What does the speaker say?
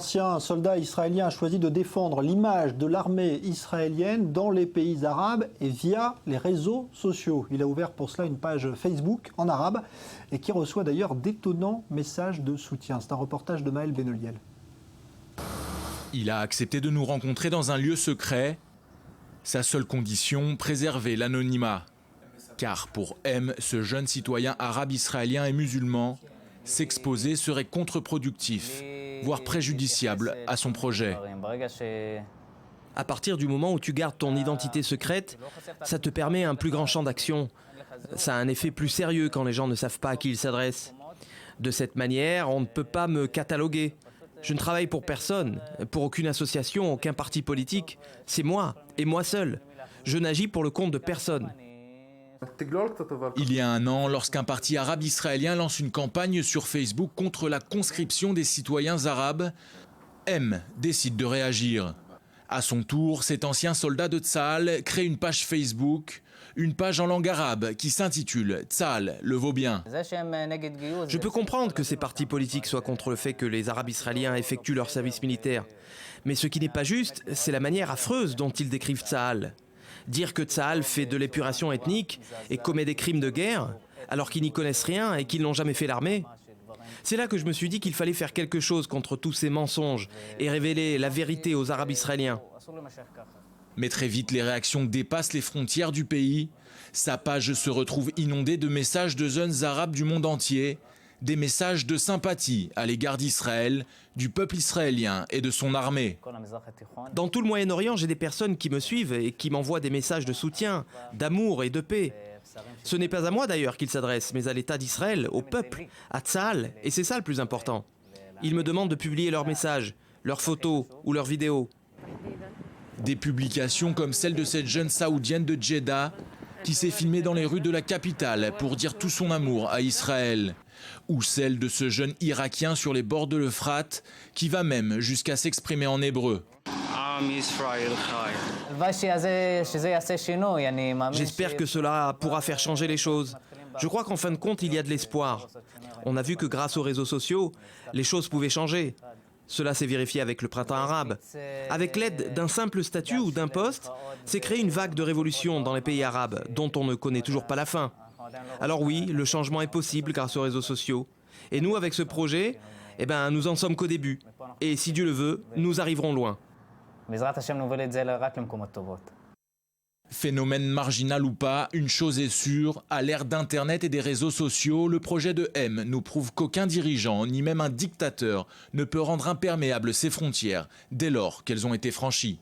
L'ancien soldat israélien a choisi de défendre l'image de l'armée israélienne dans les pays arabes et via les réseaux sociaux. Il a ouvert pour cela une page Facebook en arabe et qui reçoit d'ailleurs d'étonnants messages de soutien. C'est un reportage de Maël Benoliel. Il a accepté de nous rencontrer dans un lieu secret. Sa seule condition, préserver l'anonymat. Car pour M, ce jeune citoyen arabe israélien et musulman, s'exposer serait contre-productif, voire préjudiciable à son projet. À partir du moment où tu gardes ton identité secrète, ça te permet un plus grand champ d'action. Ça a un effet plus sérieux quand les gens ne savent pas à qui ils s'adressent. De cette manière, on ne peut pas me cataloguer. Je ne travaille pour personne, pour aucune association, aucun parti politique. C'est moi, et moi seul. Je n'agis pour le compte de personne. Il y a un an, lorsqu'un parti arabe israélien lance une campagne sur Facebook contre la conscription des citoyens arabes, M décide de réagir. À son tour, cet ancien soldat de Tsahal crée une page Facebook, une page en langue arabe qui s'intitule « Tsahal, le vaut bien ». Je peux comprendre que ces partis politiques soient contre le fait que les Arabes israéliens effectuent leur service militaire. Mais ce qui n'est pas juste, c'est la manière affreuse dont ils décrivent Tsahal. Dire que Tsahal fait de l'épuration ethnique et commet des crimes de guerre, alors qu'ils n'y connaissent rien et qu'ils n'ont jamais fait l'armée. C'est là que je me suis dit qu'il fallait faire quelque chose contre tous ces mensonges et révéler la vérité aux Arabes israéliens. Mais très vite, les réactions dépassent les frontières du pays. Sa page se retrouve inondée de messages de jeunes arabes du monde entier, des messages de sympathie à l'égard d'Israël, du peuple israélien et de son armée. Dans tout le Moyen-Orient, j'ai des personnes qui me suivent et qui m'envoient des messages de soutien, d'amour et de paix. Ce n'est pas à moi d'ailleurs qu'ils s'adressent, mais à l'État d'Israël, au peuple, à Tsahal, et c'est ça le plus important. Ils me demandent de publier leurs messages, leurs photos ou leurs vidéos. Des publications comme celle de cette jeune saoudienne de Jeddah qui s'est filmée dans les rues de la capitale pour dire tout son amour à Israël. Ou celle de ce jeune Irakien sur les bords de l'Euphrate qui va même jusqu'à s'exprimer en hébreu. J'espère que cela pourra faire changer les choses. Je crois qu'en fin de compte, il y a de l'espoir. On a vu que grâce aux réseaux sociaux, les choses pouvaient changer. Cela s'est vérifié avec le printemps arabe. Avec l'aide d'un simple statut ou d'un poste, s'est créée une vague de révolution dans les pays arabes, dont on ne connaît toujours pas la fin. Alors oui, le changement est possible grâce aux réseaux sociaux. Et nous, avec ce projet, nous en sommes qu'au début. Et si Dieu le veut, nous arriverons loin. Phénomène marginal ou pas, une chose est sûre, à l'ère d'Internet et des réseaux sociaux, le projet de M nous prouve qu'aucun dirigeant, ni même un dictateur, ne peut rendre imperméables ces frontières dès lors qu'elles ont été franchies.